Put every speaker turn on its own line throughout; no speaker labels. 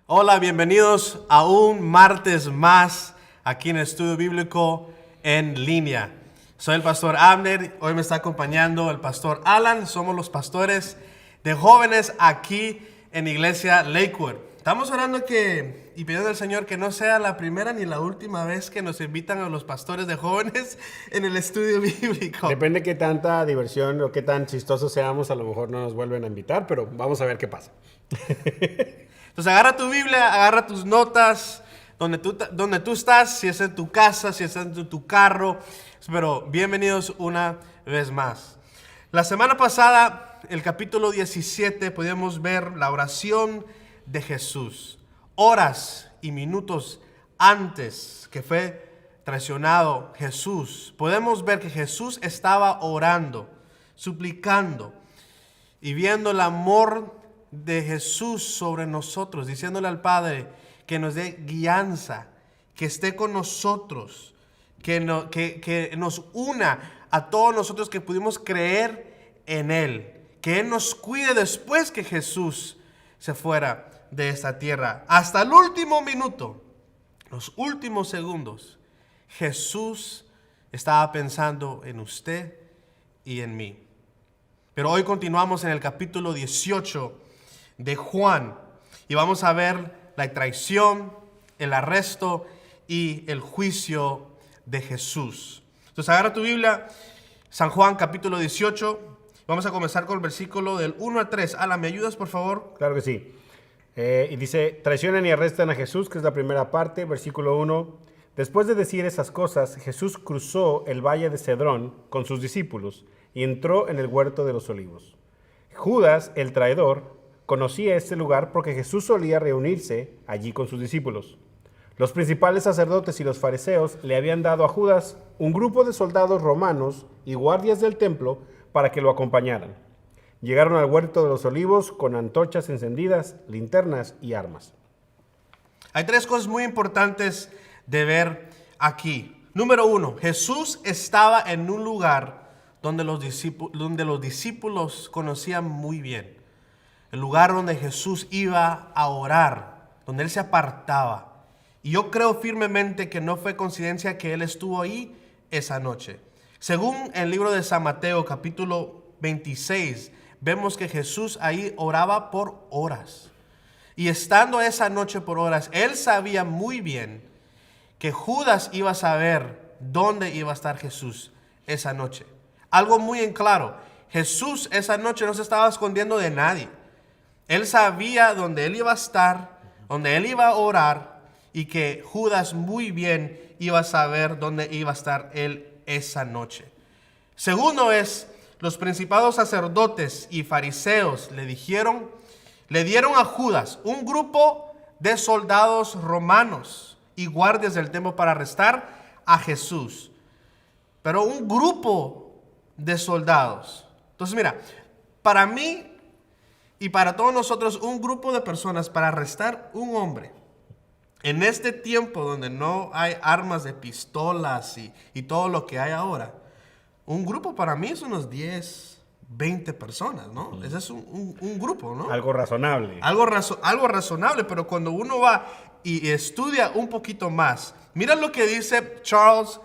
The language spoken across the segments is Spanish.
Hola, bienvenidos a un martes más aquí en el Estudio Bíblico en línea. Soy el pastor Abner, hoy me está acompañando el pastor Alan, somos los pastores de jóvenes aquí en Iglesia Lakewood. Estamos orando y pidiendo al Señor que no sea la primera ni la última vez que nos invitan a los pastores de jóvenes en el Estudio Bíblico.
Depende qué tanta diversión o qué tan chistosos seamos, a lo mejor no nos vuelven a invitar, pero vamos a ver qué pasa.
Entonces agarra tu Biblia, agarra tus notas, donde tú estás, si es en tu casa, si es en tu carro. Pero bienvenidos una vez más. La semana pasada, el capítulo 17, podíamos ver la oración de Jesús. Horas y minutos antes que fue traicionado Jesús, podemos ver que Jesús estaba orando, suplicando y viendo el amor de Jesús sobre nosotros, diciéndole al Padre que nos dé guianza, que esté con nosotros, que nos una a todos nosotros que pudimos creer en Él, que Él nos cuide después que Jesús se fuera de esta tierra. Hasta el último minuto, los últimos segundos, Jesús estaba pensando en usted y en mí. Pero hoy continuamos en el capítulo 18 de Juan y vamos a ver la traición, el arresto y el juicio de Jesús. Entonces agarra tu Biblia, San Juan capítulo 18, vamos a comenzar con el versículo del 1 al 3. Alan, ¿me ayudas por favor?
Claro que sí. Y dice, traicionan y arrestan a Jesús, que es la primera parte, versículo 1. Después de decir esas cosas, Jesús cruzó el valle de Cedrón con sus discípulos y entró en el huerto de los olivos. Judas, el traidor, conocía este lugar porque Jesús solía reunirse allí con sus discípulos. Los principales sacerdotes y los fariseos le habían dado a Judas un grupo de soldados romanos y guardias del templo para que lo acompañaran. Llegaron al huerto de los olivos con antorchas encendidas, linternas y armas.
Hay tres cosas muy importantes de ver aquí. Número 1, Jesús estaba en un lugar donde los discípulos conocían muy bien. El lugar donde Jesús iba a orar, donde Él se apartaba. Y yo creo firmemente que no fue coincidencia que Él estuvo ahí esa noche. Según el libro de San Mateo, capítulo 26, vemos que Jesús ahí oraba por horas. Y estando esa noche por horas, Él sabía muy bien que Judas iba a saber dónde iba a estar Jesús esa noche. Algo muy en claro, Jesús esa noche no se estaba escondiendo de nadie. Él sabía dónde Él iba a estar, dónde Él iba a orar, y que Judas muy bien iba a saber dónde iba a estar Él esa noche. Segundo es, los principales sacerdotes y fariseos le dieron a Judas un grupo de soldados romanos y guardias del templo para arrestar a Jesús. Pero un grupo de soldados. Entonces mira, para mí y para todos nosotros, un grupo de personas para arrestar un hombre en este tiempo donde no hay armas de pistolas y todo lo que hay ahora, un grupo para mí es unos 10, 20 personas, ¿no? Ese es un grupo, ¿no?
Algo razonable.
Algo razonable, pero cuando uno va y estudia un poquito más, mira lo que dice Charles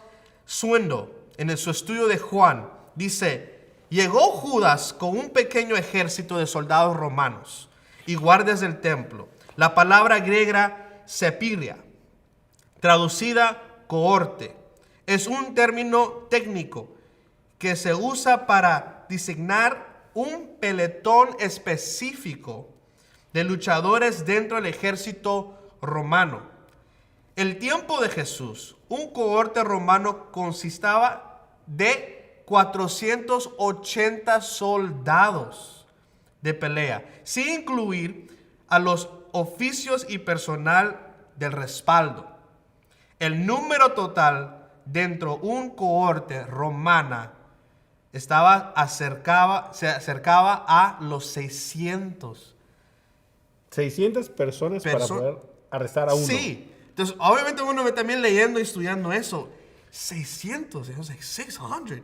Swindoll en su estudio de Juan. Dice, llegó Judas con un pequeño ejército de soldados romanos y guardias del templo. La palabra griega sepiria, traducida cohorte, es un término técnico que se usa para designar un pelotón específico de luchadores dentro del ejército romano. El tiempo de Jesús, un cohorte romano consistaba de 480 soldados de pelea, sin incluir a los oficios y personal del respaldo. El número total dentro de un cohorte romana se acercaba a los 600.
600 personas para poder arrestar a uno.
Sí. Entonces, obviamente uno ve también leyendo y estudiando eso. 600, 600.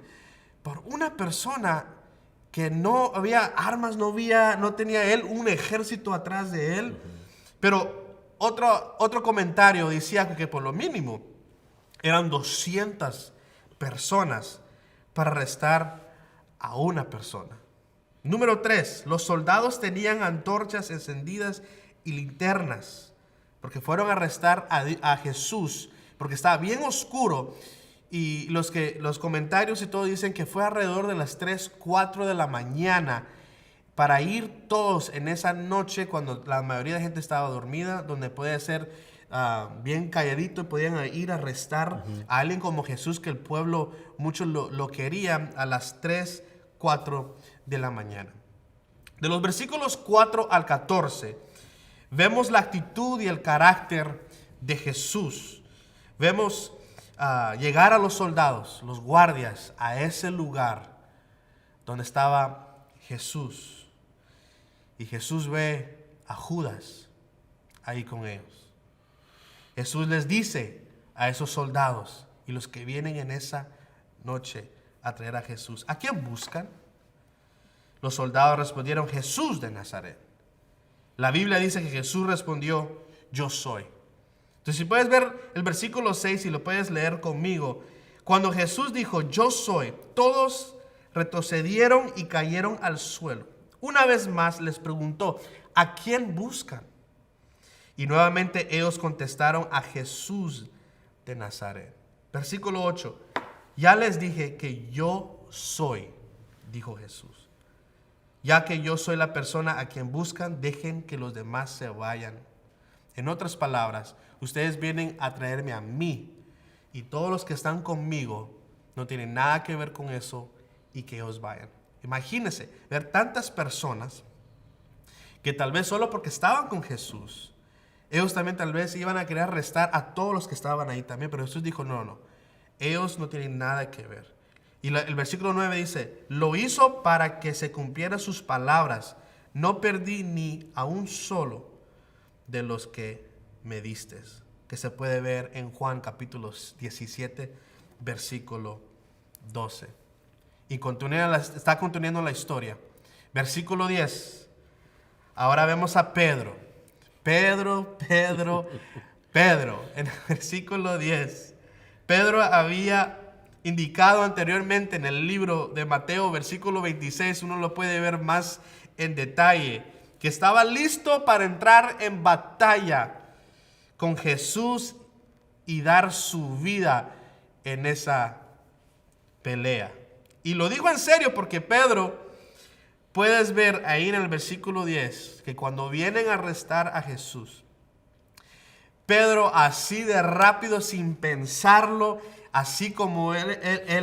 Por una persona que no había armas, no tenía él un ejército atrás de él. Pero Otro comentario decía que por lo mínimo eran 200 personas para arrestar a una persona. Número 3, los soldados tenían antorchas encendidas y linternas, porque fueron a arrestar a Jesús, porque estaba bien oscuro. Y los comentarios y todo dicen que fue alrededor de las 3, 4 de la mañana para ir todos en esa noche cuando la mayoría de gente estaba dormida, donde puede ser bien calladito y podían ir a arrestar a alguien como Jesús, que el pueblo muchos lo querían, a las 3, 4 de la mañana. De los versículos 4 al 14, vemos la actitud y el carácter de Jesús. Vemos llegar a los soldados, los guardias, a ese lugar donde estaba Jesús. Y Jesús ve a Judas ahí con ellos. Jesús les dice a esos soldados y los que vienen en esa noche a traer a Jesús, ¿a quién buscan? Los soldados respondieron, Jesús de Nazaret. La Biblia dice que Jesús respondió, yo soy. Entonces, si puedes ver el versículo 6 y lo puedes leer conmigo. Cuando Jesús dijo, yo soy, todos retrocedieron y cayeron al suelo. Una vez más les preguntó, ¿a quién buscan? Y nuevamente ellos contestaron, a Jesús de Nazaret. Versículo 8, ya les dije que yo soy, dijo Jesús. Ya que yo soy la persona a quien buscan, dejen que los demás se vayan. En otras palabras, ustedes vienen a traerme a mí, y todos los que están conmigo no tienen nada que ver con eso, y que ellos vayan. Imagínense ver tantas personas que tal vez solo porque estaban con Jesús, ellos también tal vez iban a querer arrestar a todos los que estaban ahí también, pero Jesús dijo, no, ellos no tienen nada que ver. Y el versículo 9 dice, lo hizo para que se cumplieran sus palabras, no perdí ni a un solo de los que me diste, que se puede ver en Juan capítulo 17, versículo 12. Y está continuando la historia. Versículo 10. Ahora vemos a Pedro. Pedro. En el versículo 10. Pedro había indicado anteriormente en el libro de Mateo, versículo 26, uno lo puede ver más en detalle, que estaba listo para entrar en batalla con Jesús y dar su vida en esa pelea. Y lo digo en serio porque Pedro, puedes ver ahí en el versículo 10, que cuando vienen a arrestar a Jesús, Pedro así de rápido, sin pensarlo, así como él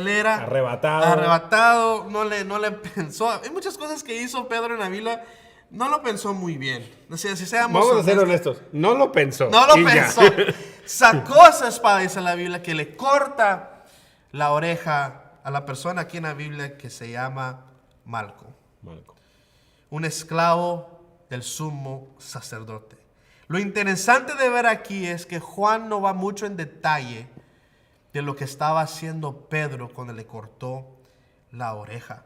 era arrebatado, no le pensó. Hay muchas cosas que hizo Pedro en la Biblia, no lo pensó muy bien. O sea, si seamos
Vamos a ser honestos, no lo pensó.
No lo pensó. Sacó esa espada, dice la Biblia, que le corta la oreja a la persona aquí en la Biblia que se llama Malco. Un esclavo del sumo sacerdote. Lo interesante de ver aquí es que Juan no va mucho en detalle de lo que estaba haciendo Pedro cuando le cortó la oreja.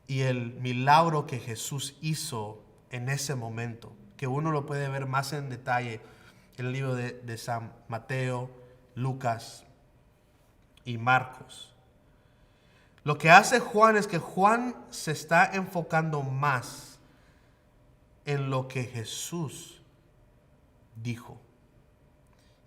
Y el milagro que Jesús hizo en ese momento, que uno lo puede ver más en detalle en el libro de San Mateo, Lucas y Marcos. Lo que hace Juan es que Juan se está enfocando más en lo que Jesús dijo.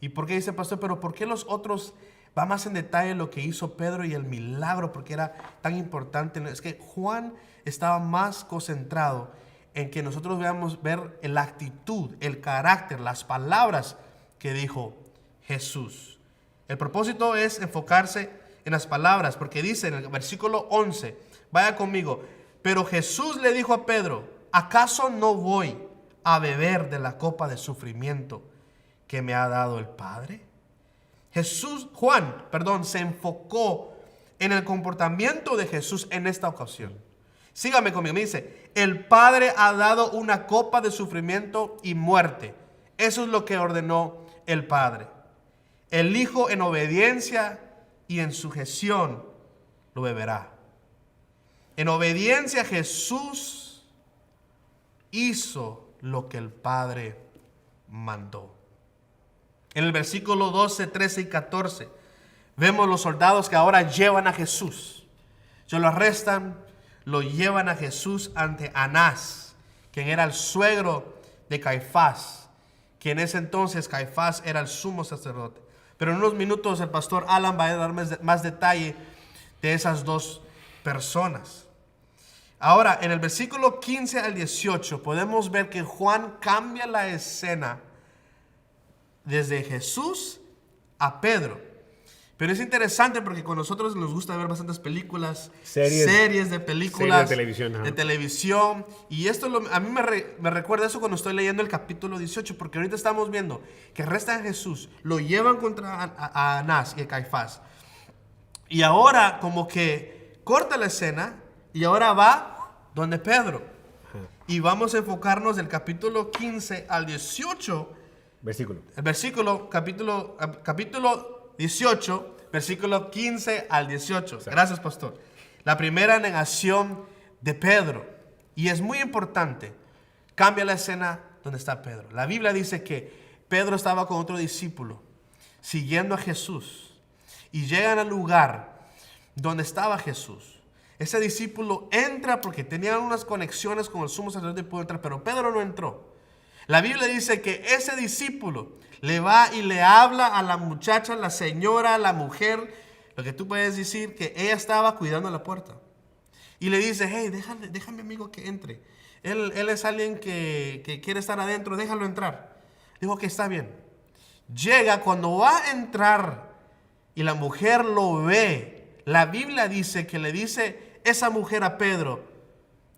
¿Y por qué dice pastor? Pero ¿por qué los otros va más en detalle lo que hizo Pedro y el milagro? Porque era tan importante. Es que Juan estaba más concentrado en que nosotros veamos ver la actitud, el carácter, las palabras que dijo Jesús. El propósito es enfocarse en las palabras, porque dice en el versículo 11, vaya conmigo, pero Jesús le dijo a Pedro, ¿acaso no voy a beber de la copa de sufrimiento que me ha dado el Padre? Juan, se enfocó en el comportamiento de Jesús en esta ocasión. Sígame conmigo, me dice, el Padre ha dado una copa de sufrimiento y muerte. Eso es lo que ordenó el Padre. El Hijo en obediencia y en sujeción lo beberá. En obediencia Jesús hizo lo que el Padre mandó. En el versículo 12, 13 y 14 vemos los soldados que ahora llevan a Jesús. Se lo arrestan, lo llevan a Jesús ante Anás, quien era el suegro de Caifás, que en ese entonces Caifás era el sumo sacerdote. Pero en unos minutos el pastor Alan va a dar más detalle de esas dos personas. Ahora, en el versículo 15 al 18 podemos ver que Juan cambia la escena desde Jesús a Pedro. Pero es interesante porque con nosotros nos gusta ver bastantes películas, series de películas,
de
televisión. Y esto a mí me recuerda eso cuando estoy leyendo el capítulo 18, porque ahorita estamos viendo que arrestan a Jesús, lo llevan contra a Anás y a Caifás. Y ahora como que corta la escena y ahora va donde Pedro. Y vamos a enfocarnos del capítulo 15 al 18. Capítulo 18, versículo 15 al 18. Exacto. Gracias, pastor. La primera negación de Pedro. Y es muy importante. Cambia la escena donde está Pedro. La Biblia dice que Pedro estaba con otro discípulo, siguiendo a Jesús. Y llegan al lugar donde estaba Jesús. Ese discípulo entra porque tenían unas conexiones con el sumo sacerdote y pudo entrar, pero Pedro no entró. La Biblia dice que ese discípulo le va y le habla a la muchacha, la señora, la mujer, lo que tú puedes decir, que ella estaba cuidando la puerta. Y le dice, hey, déjame amigo que entre. Él es alguien que quiere estar adentro, déjalo entrar. Dijo que está bien. Llega, cuando va a entrar y la mujer lo ve, la Biblia dice que le dice esa mujer a Pedro,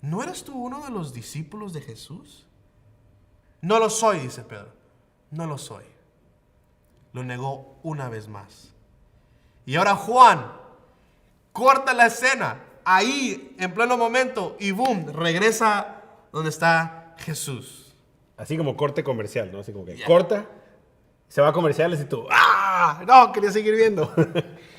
¿no eres tú uno de los discípulos de Jesús? No lo soy, dice Pedro. No lo soy. Lo negó una vez más. Y ahora Juan corta la escena ahí en pleno momento y boom, regresa donde está Jesús.
Así como corte comercial, ¿no? Así como que corta, se va a comerciales y tú, ¡ah! No, quería seguir viendo.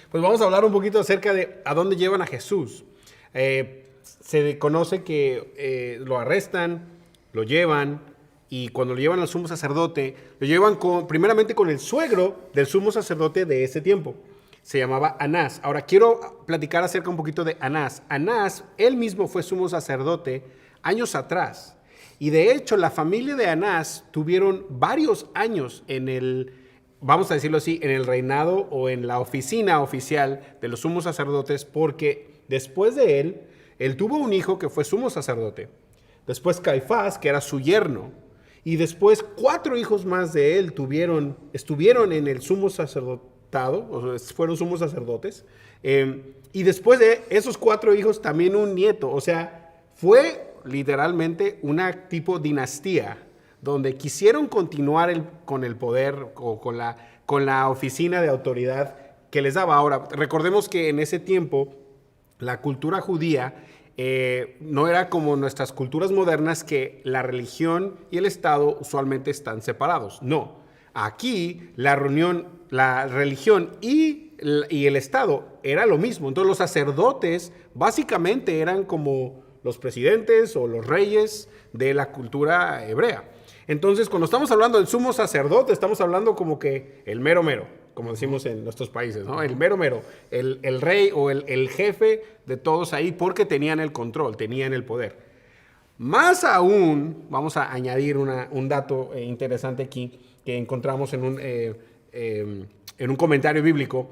Pues vamos a hablar un poquito acerca de a dónde llevan a Jesús. Se conoce que lo arrestan, lo llevan. Y cuando lo llevan al sumo sacerdote, lo llevan primeramente con el suegro del sumo sacerdote de ese tiempo. Se llamaba Anás. Ahora quiero platicar acerca un poquito de Anás. Anás, él mismo fue sumo sacerdote años atrás. Y de hecho, la familia de Anás tuvieron varios años vamos a decirlo así, en el reinado o en la oficina oficial de los sumos sacerdotes, porque después de él tuvo un hijo que fue sumo sacerdote. Después Caifás, que era su yerno. Y después 4 hijos más de él estuvieron en el sumo sacerdotado, o sea, fueron sumos sacerdotes. Y después de esos 4 hijos también un nieto. O sea, fue literalmente una tipo dinastía donde quisieron continuar con el poder o con la oficina de autoridad que les daba. Ahora, recordemos que en ese tiempo la cultura judía no era como nuestras culturas modernas que la religión y el Estado usualmente están separados. No, aquí la religión y el Estado era lo mismo. Entonces los sacerdotes básicamente eran como los presidentes o los reyes de la cultura hebrea. Entonces cuando estamos hablando del sumo sacerdote, estamos hablando como que el mero mero, como decimos en nuestros países, ¿no? El mero mero, el rey o el jefe de todos ahí, porque tenían el control, tenían el poder. Más aún, vamos a añadir un dato interesante aquí que encontramos en un comentario bíblico.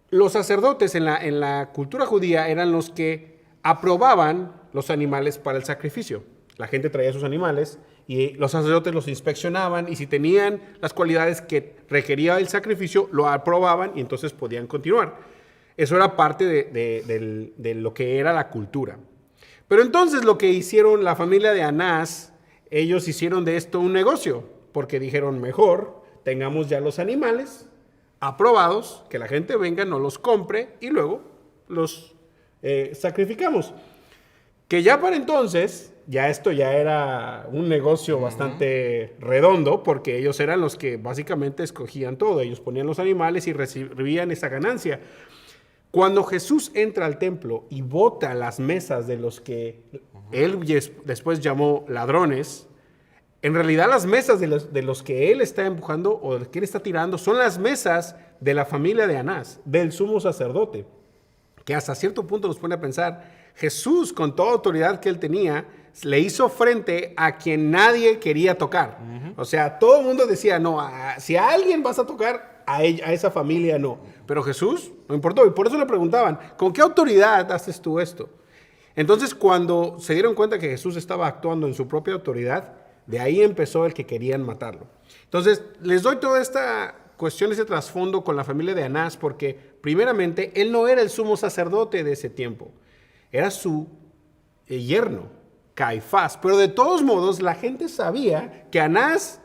Los sacerdotes en la cultura judía eran los que aprobaban los animales para el sacrificio. La gente traía sus animales y los sacerdotes los inspeccionaban y si tenían las cualidades que requería el sacrificio, lo aprobaban y entonces podían continuar. Eso era parte de lo que era la cultura. Pero entonces lo que hicieron la familia de Anás, ellos hicieron de esto un negocio, porque dijeron, mejor tengamos ya los animales aprobados, que la gente venga, nos los compre y luego los sacrificamos. Que ya para entonces, esto ya era un negocio bastante redondo, porque ellos eran los que básicamente escogían todo. Ellos ponían los animales y recibían esa ganancia. Cuando Jesús entra al templo y bota las mesas de los que él después llamó ladrones, En realidad las mesas de los que él está empujando o de los que él está tirando son las mesas de la familia de Anás, del sumo sacerdote, que hasta cierto punto nos pone a pensar, Jesús con toda autoridad que él tenía, le hizo frente a quien nadie quería tocar. O sea, todo el mundo decía, no, si a alguien vas a tocar, a esa familia no. Pero Jesús no importó y por eso le preguntaban, ¿con qué autoridad haces tú esto? Entonces, cuando se dieron cuenta que Jesús estaba actuando en su propia autoridad, de ahí empezó el que querían matarlo. Entonces, les doy toda esta cuestión, ese trasfondo con la familia de Anás, porque primeramente, él no era el sumo sacerdote de ese tiempo, era su yerno, Caifás. Pero de todos modos, la gente sabía que Anás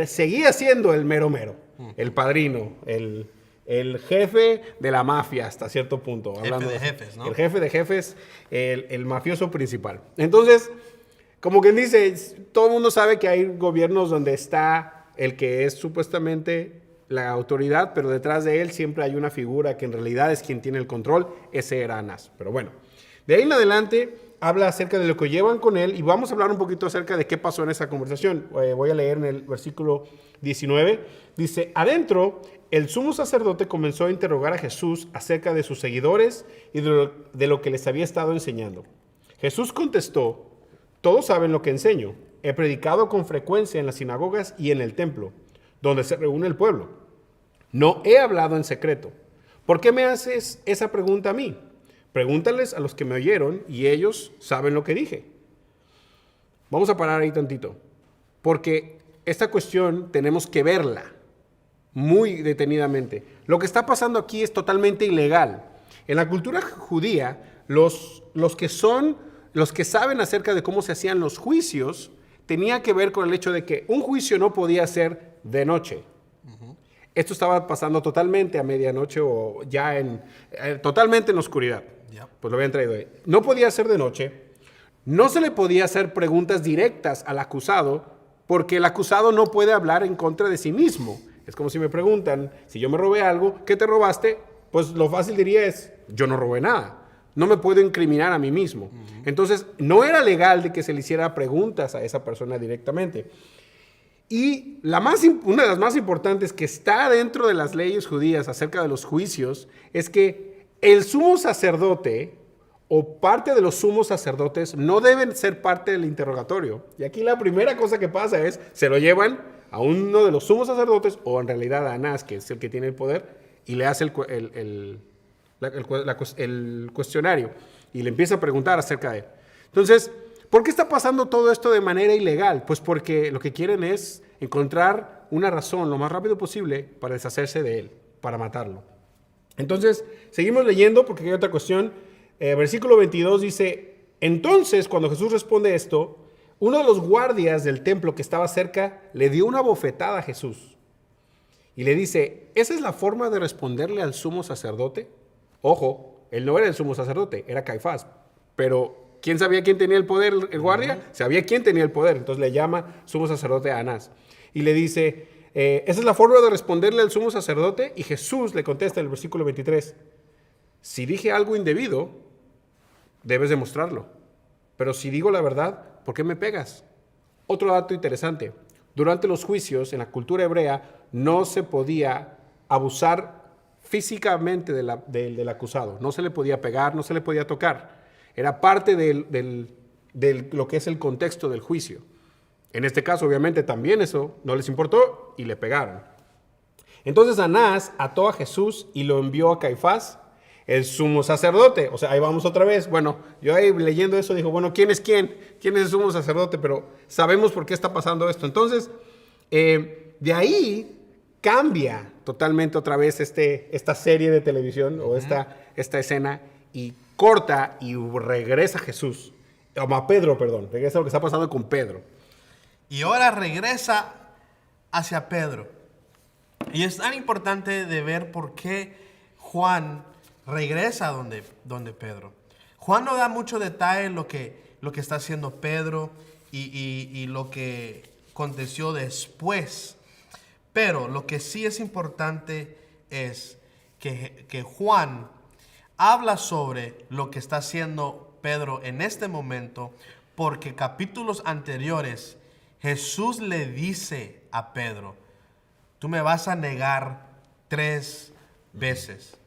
seguía siendo el mero mero, el padrino, el jefe de la mafia hasta cierto punto.
Jefe de jefes, ¿no?
El jefe de jefes, el mafioso principal. Entonces, como quien dice, todo el mundo sabe que hay gobiernos donde está el que es supuestamente la autoridad, pero detrás de él siempre hay una figura que en realidad es quien tiene el control. Ese era Anás. Pero bueno, de ahí en adelante habla acerca de lo que llevan con él y vamos a hablar un poquito acerca de qué pasó en esa conversación. Voy a leer en el versículo 19. Dice, adentro, el sumo sacerdote comenzó a interrogar a Jesús acerca de sus seguidores y de lo que les había estado enseñando. Jesús contestó, todos saben lo que enseño. He predicado con frecuencia en las sinagogas y en el templo, donde se reúne el pueblo. No he hablado en secreto. ¿Por qué me haces esa pregunta a mí? Pregúntales a los que me oyeron y ellos saben lo que dije. Vamos a parar ahí tantito, porque esta cuestión tenemos que verla muy detenidamente. Lo que está pasando aquí es totalmente ilegal. En la cultura judía, los que saben acerca de cómo se hacían los juicios, tenía que ver con el hecho de que un juicio no podía ser de noche. Esto estaba pasando totalmente a medianoche o ya totalmente en la oscuridad. Pues lo habían traído ahí. No podía ser de noche. No se le podía hacer preguntas directas al acusado porque el acusado no puede hablar en contra de sí mismo. Es como si me preguntan, si yo me robé algo, ¿qué te robaste? Pues lo fácil diría es, yo no robé nada. No me puedo incriminar a mí mismo. Entonces, no era legal de que se le hiciera preguntas a esa persona directamente. Y una de las más importantes que está dentro de las leyes judías acerca de los juicios es que el sumo sacerdote o parte de los sumos sacerdotes no deben ser parte del interrogatorio. Y aquí la primera cosa que pasa es, se lo llevan a uno de los sumos sacerdotes o en realidad a Anás, que es el que tiene el poder, y le hace el cuestionario y le empieza a preguntar acerca de él. Entonces, ¿por qué está pasando todo esto de manera ilegal? Pues porque lo que quieren es encontrar una razón lo más rápido posible para deshacerse de él, para matarlo. Entonces, seguimos leyendo porque hay otra cuestión. Versículo 22 dice, entonces cuando Jesús responde esto, uno de los guardias del templo que estaba cerca le dio una bofetada a Jesús y le dice, ¿esa es la forma de responderle al sumo sacerdote? Ojo, él no era el sumo sacerdote, era Caifás, pero ¿quién sabía quién tenía el poder? ¿El guardia? Sabía quién tenía el poder, entonces le llama sumo sacerdote a Anás y le dice, ¿esa es la forma de responderle al sumo sacerdote? Y Jesús le contesta en el versículo 23, si dije algo indebido, debes demostrarlo, pero si digo la verdad, ¿por qué me pegas? Otro dato interesante, durante los juicios en la cultura hebrea no se podía abusar físicamente del acusado, no se le podía pegar, no se le podía tocar, era parte de lo que es el contexto del juicio. En este caso, obviamente, también eso no les importó y le pegaron. Entonces Anás ató a Jesús y lo envió a Caifás, el sumo sacerdote. O sea, ahí vamos otra vez. Bueno, yo ahí leyendo eso digo, bueno, ¿quién es quién? ¿Quién es el sumo sacerdote? Pero sabemos por qué está pasando esto. Entonces, de ahí cambia totalmente otra vez esta serie de televisión o esta escena y corta y regresa Jesús. A Pedro, perdón. Regresa lo que está pasando con Pedro.
Y ahora regresa hacia Pedro. Y es tan importante de ver por qué Juan regresa donde Pedro. Juan no da mucho detalle lo que está haciendo Pedro y lo que aconteció después. Pero lo que sí es importante es que Juan habla sobre lo que está haciendo Pedro en este momento, porque capítulos anteriores Jesús le dice a Pedro, tú me vas a negar 3 veces.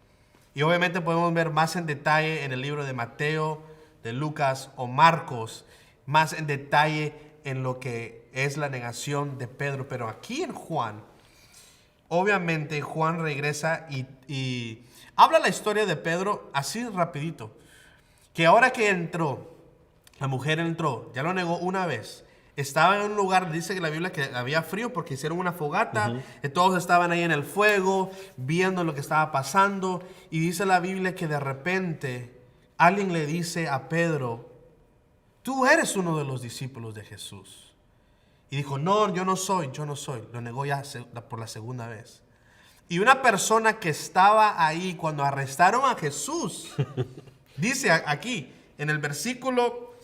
Y obviamente podemos ver más en detalle en el libro de Mateo, de Lucas o Marcos, más en detalle en lo que es la negación de Pedro. Pero aquí en Juan, obviamente Juan regresa y habla la historia de Pedro así rapidito. Que ahora que entró, la mujer entró, ya lo negó una vez. Estaba en un lugar, dice que la Biblia que había frío porque hicieron una fogata. Todos estaban ahí en el fuego, viendo lo que estaba pasando. Y dice la Biblia que de repente alguien le dice a Pedro, tú eres uno de los discípulos de Jesús. Y dijo, no, yo no soy. Lo negó ya por la segunda vez. Y una persona que estaba ahí cuando arrestaron a Jesús, dice aquí en el versículo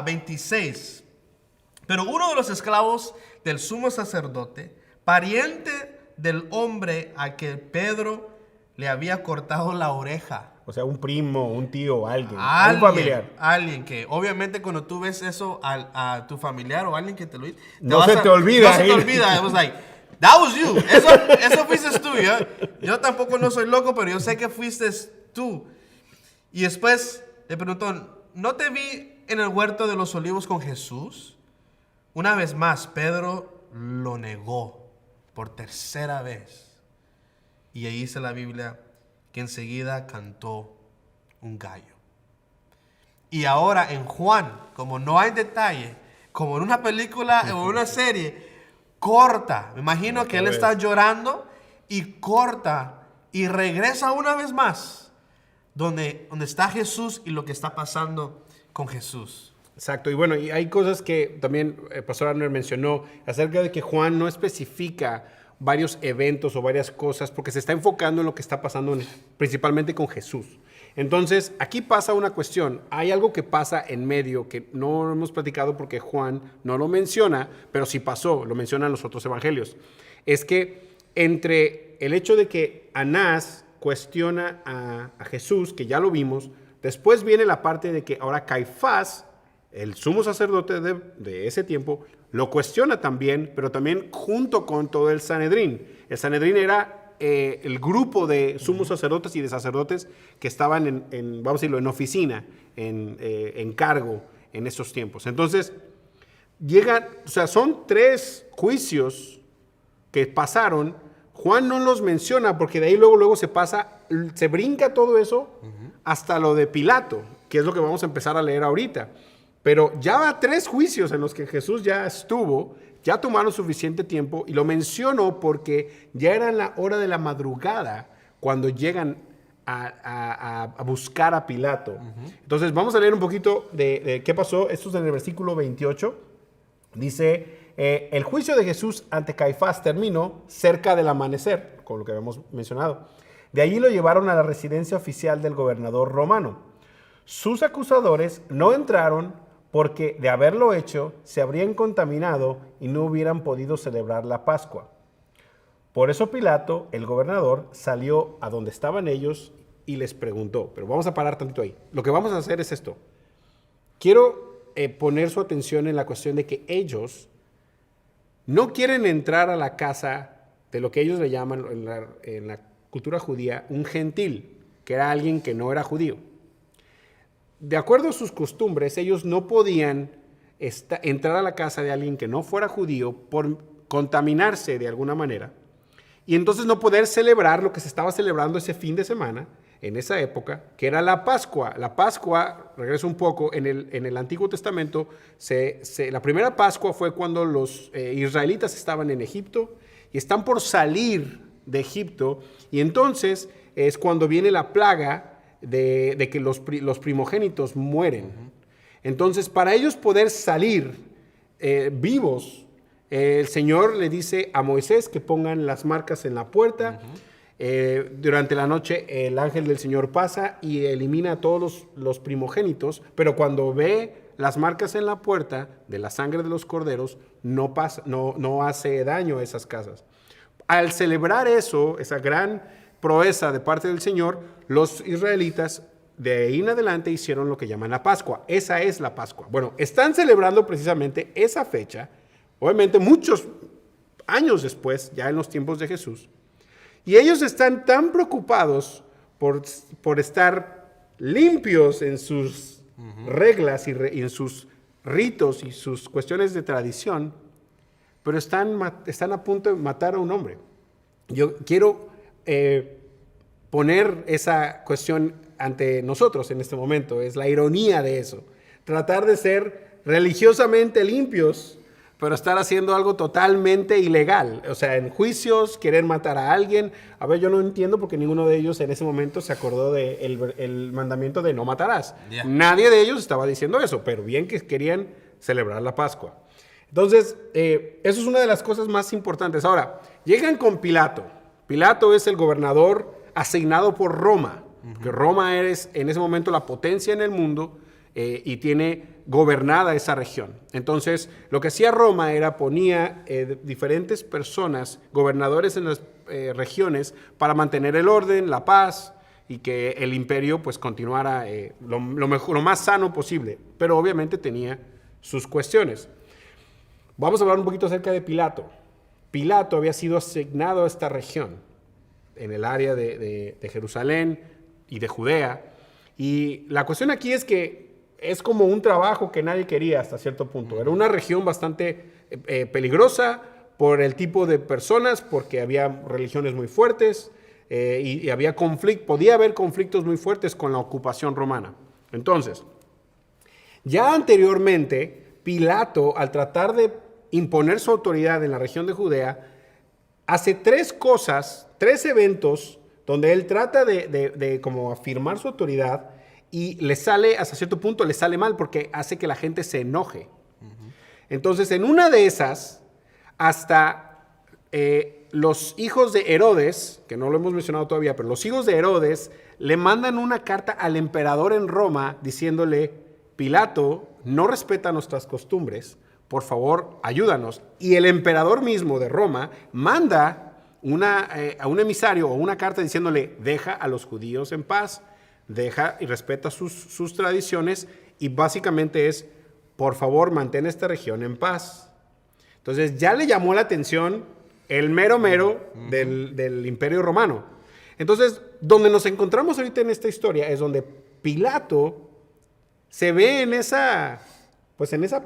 26, pero uno de los esclavos del sumo sacerdote, pariente del hombre a que Pedro le había cortado la oreja.
O sea, un primo, un tío, un familiar.
Alguien que, obviamente, cuando tú ves eso a tu familiar o alguien que te lo dice,
no se te olvida.
No se te olvida. It was like, that was you. Eso fuiste tú. Yo tampoco no soy loco, pero yo sé que fuiste tú. Y después le preguntó, ¿no te vi en el huerto de los olivos con Jesús? Una vez más, Pedro lo negó por 3ª vez. Y ahí dice la Biblia que enseguida cantó un gallo. Y ahora en Juan, como no hay detalle, como en una película o en una serie, corta. Me imagino que él está llorando y corta y regresa una vez más donde está Jesús y lo que está pasando con Jesús.
Exacto, y bueno, y hay cosas que también el pastor Abner mencionó acerca de que Juan no especifica varios eventos o varias cosas porque se está enfocando en lo que está pasando principalmente con Jesús. Entonces, aquí pasa una cuestión. Hay algo que pasa en medio que no hemos platicado porque Juan no lo menciona, pero sí pasó, lo mencionan los otros evangelios. Es que entre el hecho de que Anás cuestiona a Jesús, que ya lo vimos, después viene la parte de que ahora Caifás, el sumo sacerdote de ese tiempo, lo cuestiona también, pero también junto con todo el Sanedrín. El Sanedrín era el grupo de sumos sacerdotes y de sacerdotes que estaban vamos a decirlo, en oficina, en cargo en esos tiempos. Entonces, son 3 juicios que pasaron. Juan no los menciona porque de ahí luego se brinca todo eso hasta lo de Pilato, que es lo que vamos a empezar a leer ahorita. Pero ya va 3 juicios en los que Jesús ya estuvo, ya tomaron suficiente tiempo, y lo menciono porque ya era la hora de la madrugada cuando llegan a buscar a Pilato. Entonces vamos a leer un poquito de qué pasó. Esto es en el versículo 28. Dice, el juicio de Jesús ante Caifás terminó cerca del amanecer, con lo que habíamos mencionado. De allí lo llevaron a la residencia oficial del gobernador romano. Sus acusadores no entraron porque de haberlo hecho se habrían contaminado y no hubieran podido celebrar la Pascua. Por eso Pilato, el gobernador, salió a donde estaban ellos y les preguntó. Pero vamos a parar tantito ahí. Lo que vamos a hacer es esto. Quiero poner su atención en la cuestión de que ellos no quieren entrar a la casa de lo que ellos le llaman en la cultura judía un gentil, que era alguien que no era judío. De acuerdo a sus costumbres, ellos no podían entrar a la casa de alguien que no fuera judío por contaminarse de alguna manera y entonces no poder celebrar lo que se estaba celebrando ese fin de semana en esa época, que era la Pascua. La Pascua, regreso un poco, en el Antiguo Testamento, la primera Pascua fue cuando los israelitas estaban en Egipto y están por salir de Egipto, y entonces es cuando viene la plaga de que los primogénitos mueren. Entonces, para ellos poder salir vivos, el Señor le dice a Moisés que pongan las marcas en la puerta. Durante la noche el ángel del Señor pasa y elimina a todos los primogénitos, pero cuando ve las marcas en la puerta de la sangre de los corderos, no hace daño a esas casas. Al celebrar eso, esa gran proeza de parte del Señor, los israelitas de ahí en adelante hicieron lo que llaman la Pascua. Esa es la Pascua. Bueno, están celebrando precisamente esa fecha obviamente muchos años después, ya en los tiempos de Jesús, y ellos están tan preocupados por estar limpios en sus reglas y en sus ritos y sus cuestiones de tradición, pero están a punto de matar a un hombre. Yo quiero poner esa cuestión ante nosotros en este momento, es la ironía de eso. Tratar de ser religiosamente limpios, pero estar haciendo algo totalmente ilegal. O sea, en juicios, querer matar a alguien. A ver, yo no entiendo porque ninguno de ellos en ese momento se acordó del mandamiento de no matarás. Yeah. Nadie de ellos estaba diciendo eso, pero bien que querían celebrar la Pascua. Entonces, eso es una de las cosas más importantes. Ahora, llegan con Pilato. Pilato es el gobernador asignado por Roma, porque Roma es en ese momento la potencia en el mundo y tiene gobernada esa región. Entonces, lo que hacía Roma era ponía diferentes personas, gobernadores en las regiones, para mantener el orden, la paz y que el imperio pues continuara lo más sano posible. Pero obviamente tenía sus cuestiones. Vamos a hablar un poquito acerca de Pilato. Pilato había sido asignado a esta región, en el área de Jerusalén y de Judea. Y la cuestión aquí es que es como un trabajo que nadie quería hasta cierto punto. Era una región bastante peligrosa por el tipo de personas, porque había religiones muy fuertes y había podía haber conflictos muy fuertes con la ocupación romana. Entonces, ya anteriormente, Pilato, al tratar de imponer su autoridad en la región de Judea, hace tres eventos donde él trata de como afirmar su autoridad y le sale, hasta cierto punto, le sale mal porque hace que la gente se enoje. Entonces, en una de esas, hasta los hijos de Herodes, que no lo hemos mencionado todavía, pero los hijos de Herodes le mandan una carta al emperador en Roma diciéndole: Pilato no respeta nuestras costumbres, por favor, ayúdanos. Y el emperador mismo de Roma manda a un emisario o una carta diciéndole: deja a los judíos en paz, deja y respeta sus tradiciones, y básicamente es: por favor, mantén esta región en paz. Entonces ya le llamó la atención el mero del Imperio Romano. Entonces, donde nos encontramos ahorita en esta historia es donde Pilato se ve en esa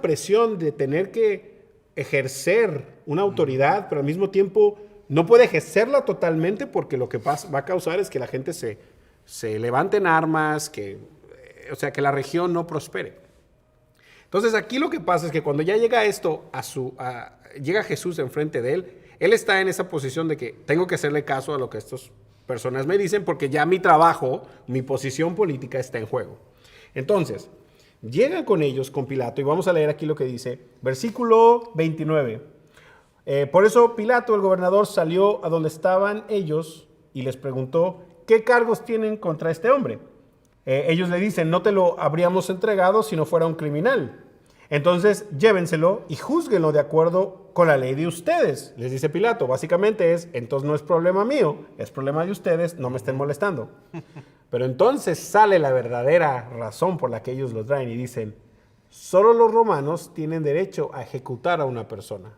presión de tener que ejercer una autoridad, pero al mismo tiempo no puede ejercerla totalmente, porque lo que va a causar es que la gente se levante en armas, que la región no prospere. Entonces aquí lo que pasa es que cuando ya llega esto llega Jesús enfrente de él está en esa posición de que tengo que hacerle caso a lo que estas personas me dicen, porque ya mi trabajo, mi posición política está en juego. Entonces, llegan con ellos, con Pilato, y vamos a leer aquí lo que dice, versículo 29. Por eso Pilato, el gobernador, salió a donde estaban ellos y les preguntó: ¿qué cargos tienen contra este hombre? Ellos le dicen: no te lo habríamos entregado si no fuera un criminal. Entonces llévenselo y júzguenlo de acuerdo con la ley de ustedes, les dice Pilato. Básicamente entonces no es problema mío, es problema de ustedes, no me estén molestando. Pero entonces sale la verdadera razón por la que ellos lo traen y dicen: solo los romanos tienen derecho a ejecutar a una persona.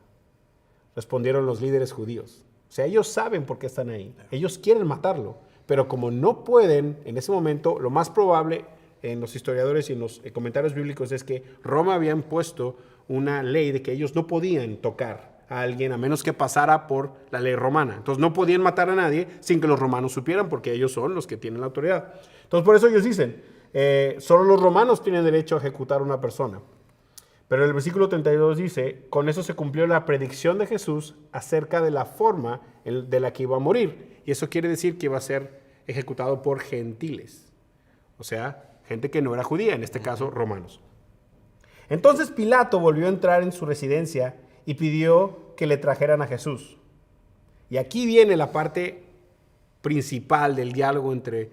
Respondieron los líderes judíos. O sea, ellos saben por qué están ahí, ellos quieren matarlo, pero como no pueden en ese momento, lo más probable en los historiadores y en los comentarios bíblicos es que Roma había impuesto una ley de que ellos no podían tocar a alguien a menos que pasara por la ley romana. Entonces no podían matar a nadie sin que los romanos supieran, porque ellos son los que tienen la autoridad. Entonces por eso ellos dicen, solo los romanos tienen derecho a ejecutar a una persona. Pero el versículo 32 dice: con eso se cumplió la predicción de Jesús acerca de la forma de la que iba a morir. Y eso quiere decir que iba a ser ejecutado por gentiles. O sea, gente que no era judía, en este caso romanos. Entonces Pilato volvió a entrar en su residencia y pidió que le trajeran a Jesús. Y aquí viene la parte principal del diálogo entre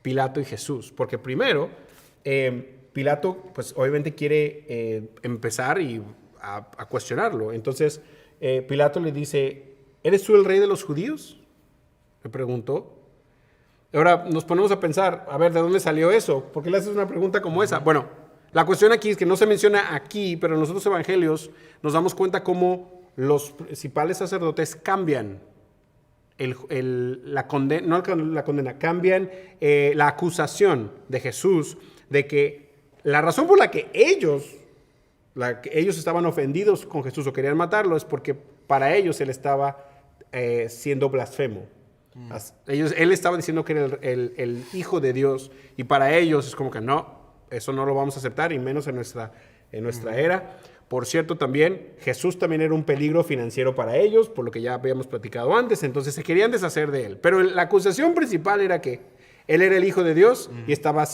Pilato y Jesús. Porque primero, Pilato pues obviamente quiere empezar a cuestionarlo. Entonces Pilato le dice: ¿eres tú el rey de los judíos?, le preguntó. Ahora nos ponemos a pensar, a ver, ¿de dónde salió eso? ¿Por qué le haces una pregunta como esa? Bueno, La cuestión aquí es que no se menciona aquí, pero en los otros evangelios nos damos cuenta cómo los principales sacerdotes cambian la condena, cambian la acusación de Jesús de que la razón por la que ellos estaban ofendidos con Jesús o querían matarlo es porque para ellos él estaba siendo blasfemo. Él estaba diciendo que era el Hijo de Dios y para ellos es como que no, eso no lo vamos a aceptar y menos en nuestra era. Por cierto, también Jesús también era un peligro financiero para ellos, por lo que ya habíamos platicado antes, entonces se querían deshacer de él. Pero la acusación principal era que él era el Hijo de Dios y estaba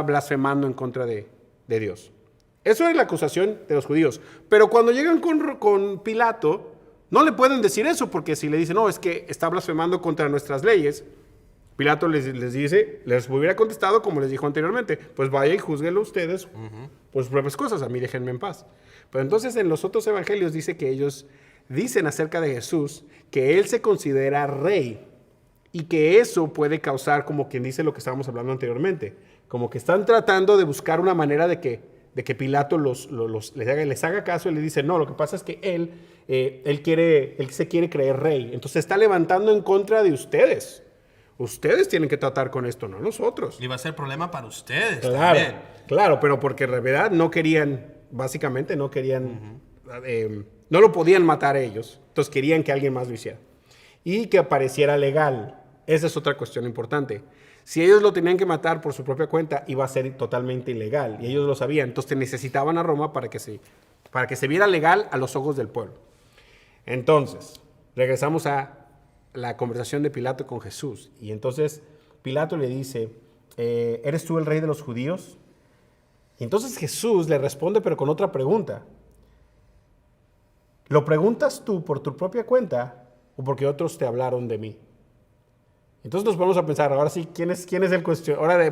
blasfemando en contra de Dios. Eso es la acusación de los judíos. Pero cuando llegan con Pilato, no le pueden decir eso, porque si le dicen, no, es que está blasfemando contra nuestras leyes, Pilato les dice, les hubiera contestado como les dijo anteriormente, pues vaya y júzguelo ustedes por sus propias cosas, a mí déjenme en paz. Pero entonces en los otros evangelios dice que ellos dicen acerca de Jesús que él se considera rey y que eso puede causar, como quien dice lo que estábamos hablando anteriormente, como que están tratando de buscar una manera de que Pilato les haga caso y le dice, no, lo que pasa es que él se quiere creer rey, entonces está levantando en contra de ustedes. Ustedes tienen que tratar con esto, no nosotros.
Y va a ser problema para ustedes también.
Claro, pero porque en realidad básicamente no lo podían matar ellos, entonces querían que alguien más lo hiciera. Y que pareciera legal. Esa es otra cuestión importante. Si ellos lo tenían que matar por su propia cuenta, iba a ser totalmente ilegal. Y ellos lo sabían. Entonces necesitaban a Roma para que se viera legal a los ojos del pueblo. Entonces, regresamos a la conversación de Pilato con Jesús. Y entonces Pilato le dice, ¿eres tú el rey de los judíos? Y entonces Jesús le responde, pero con otra pregunta. ¿Lo preguntas tú por tu propia cuenta o porque otros te hablaron de mí? Entonces nos vamos a pensar, ahora sí, ¿quién es el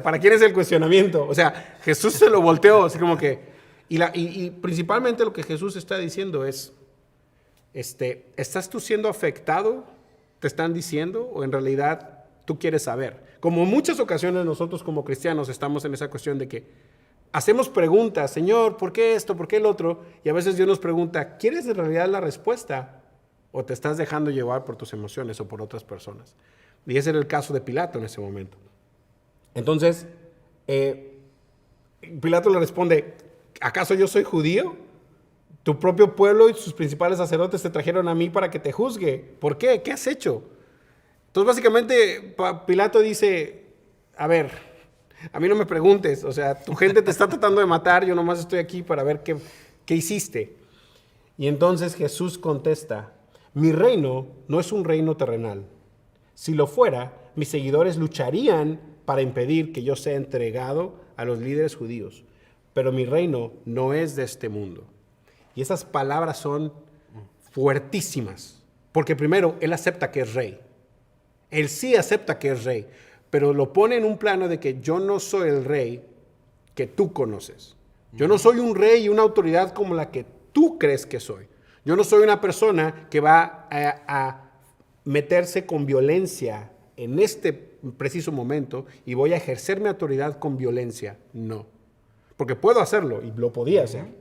¿para quién es el cuestionamiento? O sea, Jesús se lo volteó, así como que... Y principalmente lo que Jesús está diciendo es, ¿estás tú siendo afectado? ¿Te están diciendo? ¿O en realidad tú quieres saber? Como en muchas ocasiones nosotros como cristianos estamos en esa cuestión de que hacemos preguntas, Señor, ¿por qué esto? ¿Por qué el otro? Y a veces Dios nos pregunta, ¿quieres en realidad la respuesta? ¿O te estás dejando llevar por tus emociones o por otras personas? Y ese era el caso de Pilato en ese momento. Entonces, Pilato le responde, ¿acaso yo soy judío? Tu propio pueblo y sus principales sacerdotes te trajeron a mí para que te juzgue. ¿Por qué? ¿Qué has hecho? Entonces, básicamente, Pilato dice, a ver, a mí no me preguntes. O sea, tu gente te está tratando de matar, yo nomás estoy aquí para ver qué hiciste. Y entonces Jesús contesta, mi reino no es un reino terrenal. Si lo fuera, mis seguidores lucharían para impedir que yo sea entregado a los líderes judíos. Pero mi reino no es de este mundo. Y esas palabras son fuertísimas, porque primero, él acepta que es rey. Él sí acepta que es rey, pero lo pone en un plano de que yo no soy el rey que tú conoces. Yo no soy un rey y una autoridad como la que tú crees que soy. Yo no soy una persona que va a meterse con violencia en este preciso momento y voy a ejercer mi autoridad con violencia. No, porque puedo hacerlo y lo podía hacer.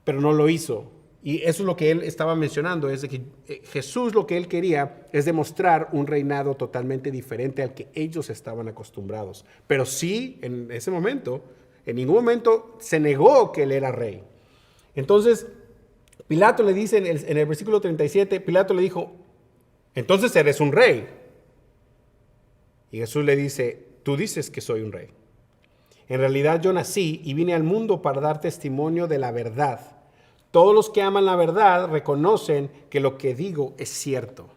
Pero no lo hizo. Y eso es lo que él estaba mencionando, es de que Jesús lo que él quería es demostrar un reinado totalmente diferente al que ellos estaban acostumbrados. Pero sí, en ese momento, en ningún momento se negó que él era rey. Entonces, Pilato le dice en el versículo 37, Pilato le dijo, entonces eres un rey. Y Jesús le dice, tú dices que soy un rey. En realidad yo nací y vine al mundo para dar testimonio de la verdad. Todos los que aman la verdad reconocen que lo que digo es cierto.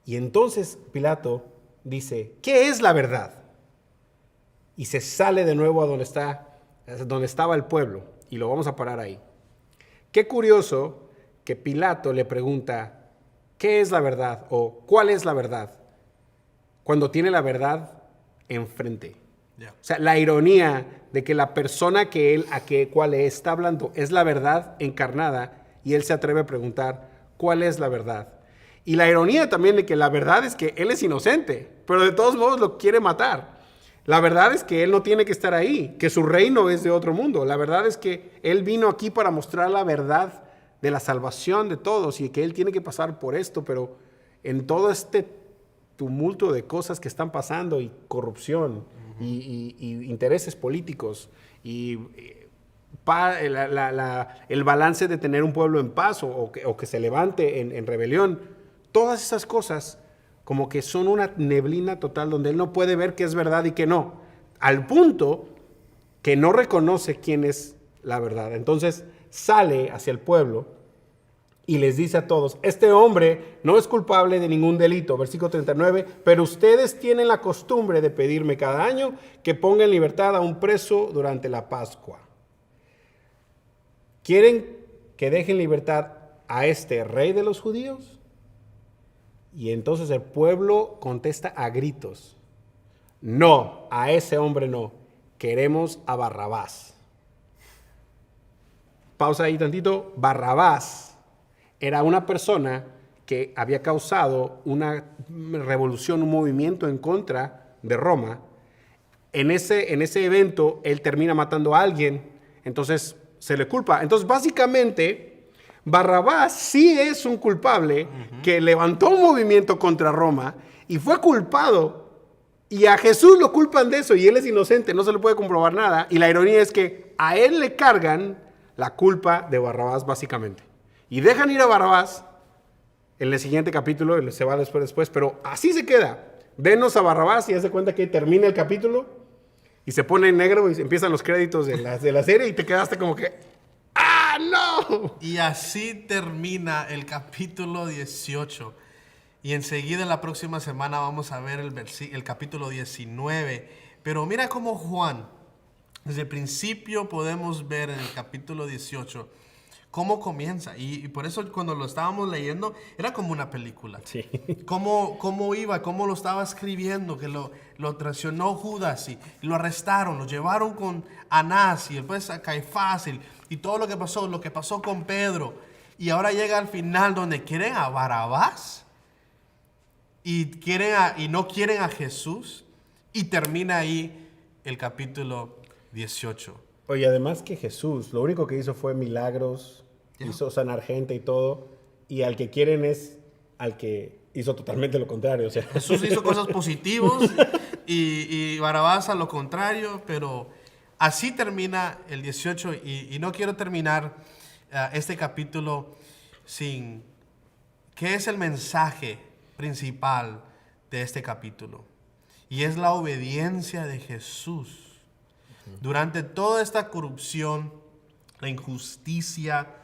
Y entonces Pilato dice, ¿qué es la verdad? Y se sale de nuevo a donde estaba el pueblo. Y lo vamos a parar ahí. Qué curioso que Pilato le pregunta, ¿qué es la verdad? O ¿cuál es la verdad? Cuando tiene la verdad enfrente. Yeah. O sea, la ironía de que la persona cual le está hablando es la verdad encarnada y él se atreve a preguntar, ¿cuál es la verdad? Y la ironía también de que la verdad es que él es inocente, pero de todos modos lo quiere matar. La verdad es que Él no tiene que estar ahí, que su reino es de otro mundo. La verdad es que Él vino aquí para mostrar la verdad de la salvación de todos y que Él tiene que pasar por esto, pero en todo este tumulto de cosas que están pasando y corrupción y intereses políticos y el balance de tener un pueblo en paz o que se levante en rebelión, todas esas cosas como que son una neblina total donde él no puede ver qué es verdad y qué no, al punto que no reconoce quién es la verdad. Entonces sale hacia el pueblo y les dice a todos, este hombre no es culpable de ningún delito, versículo 39, pero ustedes tienen la costumbre de pedirme cada año que ponga en libertad a un preso durante la Pascua. ¿Quieren que dejen en libertad a este rey de los judíos? Y entonces el pueblo contesta a gritos, no, a ese hombre no, queremos a Barrabás. Pausa ahí tantito. Barrabás era una persona que había causado una revolución, un movimiento en contra de Roma. En ese evento, él termina matando a alguien, entonces se le culpa. Entonces, básicamente, Barrabás sí es un culpable que levantó un movimiento contra Roma y fue culpado. Y a Jesús lo culpan de eso y él es inocente, no se le puede comprobar nada. Y la ironía es que a él le cargan la culpa de Barrabás, básicamente. Y dejan ir a Barrabás en el siguiente capítulo, se va después, pero así se queda. Denos a Barrabás y hace cuenta que termina el capítulo y se pone en negro y empiezan los créditos de la serie y te quedaste como que ¡ah, no!
Y así termina el capítulo 18. Y enseguida la próxima semana vamos a ver el capítulo 19. Pero mira cómo Juan, desde el principio podemos ver en el capítulo 18 cómo comienza. Y por eso cuando lo estábamos leyendo era como una película.
Sí.
Cómo iba, cómo lo estaba escribiendo, que lo traicionó Judas y lo arrestaron, lo llevaron con Anás y después a Caifás y todo lo que pasó con Pedro. Y ahora llega al final donde quieren a Barrabás y no quieren a Jesús y termina ahí el capítulo 18.
Oye, además que Jesús, lo único que hizo fue milagros, hizo sanar gente y todo, y al que quieren es al que hizo totalmente lo contrario. O sea.
Jesús hizo cosas positivas y Barrabás a lo contrario, pero así termina el 18 y no quiero terminar este capítulo sin... ¿Qué es el mensaje principal de este capítulo? Y es la obediencia de Jesús. Durante toda esta corrupción, la injusticia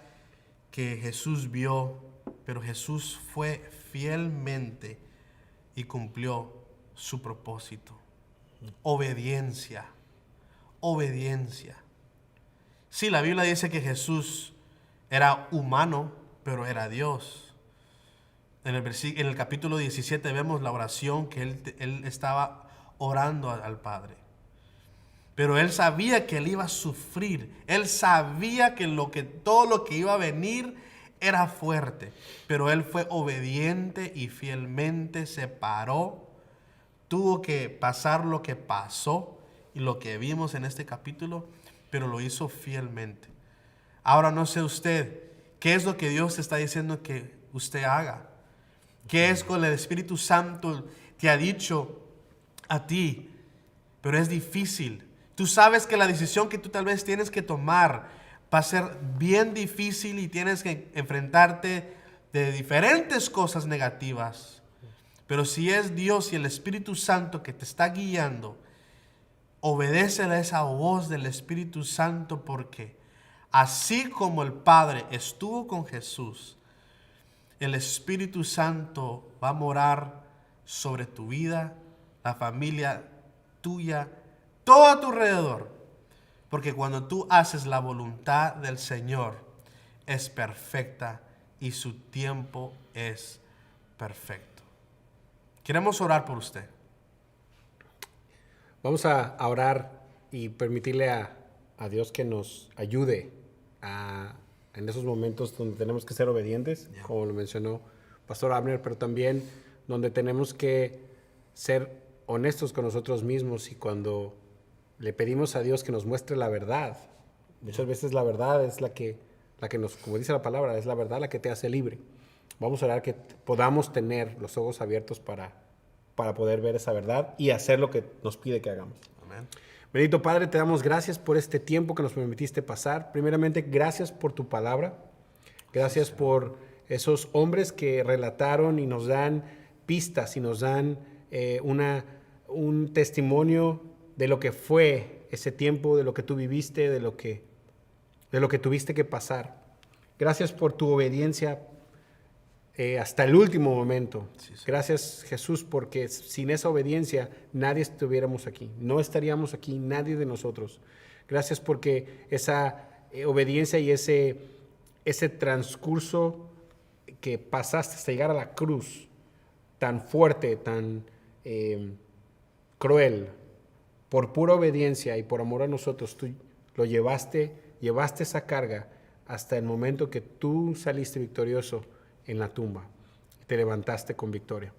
que Jesús vio, pero Jesús fue fielmente y cumplió su propósito. Obediencia, obediencia. Sí, la Biblia dice que Jesús era humano, pero era Dios. En el capítulo 17 vemos la oración que él estaba orando al Padre. Pero él sabía que él iba a sufrir. Él sabía que todo lo que iba a venir era fuerte. Pero él fue obediente y fielmente se paró. Tuvo que pasar lo que pasó y lo que vimos en este capítulo, pero lo hizo fielmente. Ahora no sé usted, ¿qué es lo que Dios te está diciendo que usted haga? ¿Qué es con el Espíritu Santo te ha dicho a ti? Pero es difícil. Tú sabes que la decisión que tú tal vez tienes que tomar va a ser bien difícil y tienes que enfrentarte de diferentes cosas negativas. Pero si es Dios y el Espíritu Santo que te está guiando, obedécele a esa voz del Espíritu Santo, porque así como el Padre estuvo con Jesús, el Espíritu Santo va a morar sobre tu vida, la familia tuya, todo a tu alrededor. Porque cuando tú haces la voluntad del Señor, es perfecta y su tiempo es perfecto. Queremos orar por usted.
Vamos a orar y permitirle a Dios que nos ayude en esos momentos donde tenemos que ser obedientes, como lo mencionó Pastor Abner, pero también donde tenemos que ser honestos con nosotros mismos y cuando le pedimos a Dios que nos muestre la verdad, muchas veces la verdad es la que nos, como dice la palabra, es la verdad la que te hace libre. Vamos a orar que podamos tener los ojos abiertos para poder ver esa verdad y hacer lo que nos pide que hagamos.
Amén.
Bendito Padre, te damos gracias por este tiempo que nos permitiste pasar. Primeramente, gracias por tu palabra. Gracias por esos hombres que relataron y nos dan pistas y nos dan un testimonio de lo que fue ese tiempo, de lo que tú viviste, de lo que tuviste que pasar. Gracias por tu obediencia hasta el último momento.
Sí.
Gracias, Jesús, porque sin esa obediencia nadie estuviéramos aquí. No estaríamos aquí, nadie de nosotros. Gracias porque esa obediencia y ese transcurso que pasaste hasta llegar a la cruz, tan fuerte, tan cruel, por pura obediencia y por amor a nosotros, tú lo llevaste esa carga hasta el momento que tú saliste victorioso en la tumba y te levantaste con victoria.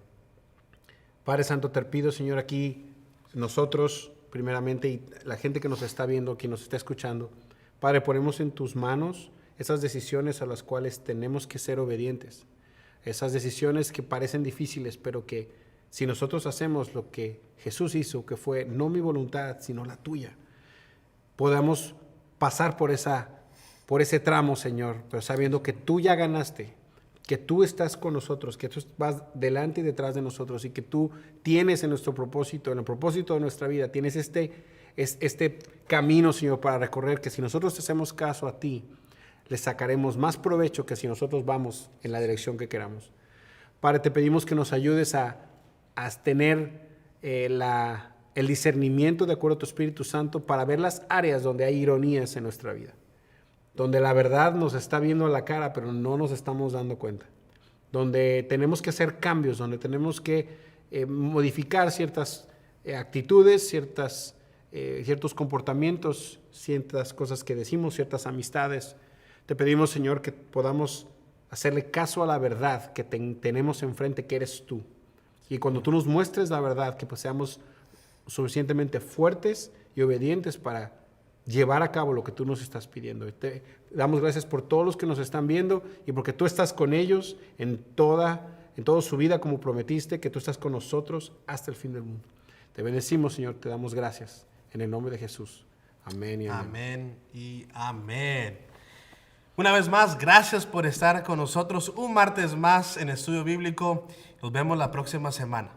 Padre Santo, te pido, Señor, aquí nosotros primeramente y la gente que nos está viendo, quien nos está escuchando, Padre, ponemos en tus manos esas decisiones a las cuales tenemos que ser obedientes, esas decisiones que parecen difíciles, pero que si nosotros hacemos lo que Jesús hizo, que fue no mi voluntad, sino la tuya, podamos pasar por ese tramo, Señor, pero sabiendo que tú ya ganaste, que tú estás con nosotros, que tú vas delante y detrás de nosotros y que tú tienes en nuestro propósito, en el propósito de nuestra vida, tienes este camino, Señor, para recorrer, que si nosotros hacemos caso a ti, le sacaremos más provecho que si nosotros vamos en la dirección que queramos. Padre, te pedimos que nos ayudes a tener el discernimiento de acuerdo a tu Espíritu Santo para ver las áreas donde hay ironías en nuestra vida, donde la verdad nos está viendo a la cara, pero no nos estamos dando cuenta, donde tenemos que hacer cambios, donde tenemos que modificar ciertas actitudes, ciertos comportamientos, ciertas cosas que decimos, ciertas amistades. Te pedimos, Señor, que podamos hacerle caso a la verdad que tenemos enfrente, que eres tú. Y cuando tú nos muestres la verdad, que pues seamos suficientemente fuertes y obedientes para llevar a cabo lo que tú nos estás pidiendo. Te damos gracias por todos los que nos están viendo y porque tú estás con ellos en toda su vida como prometiste, que tú estás con nosotros hasta el fin del mundo. Te bendecimos, Señor, te damos gracias en el nombre de Jesús. Amén y amén.
Amén y amén. Una vez más, gracias por estar con nosotros un martes más en Estudio Bíblico. Nos vemos la próxima semana.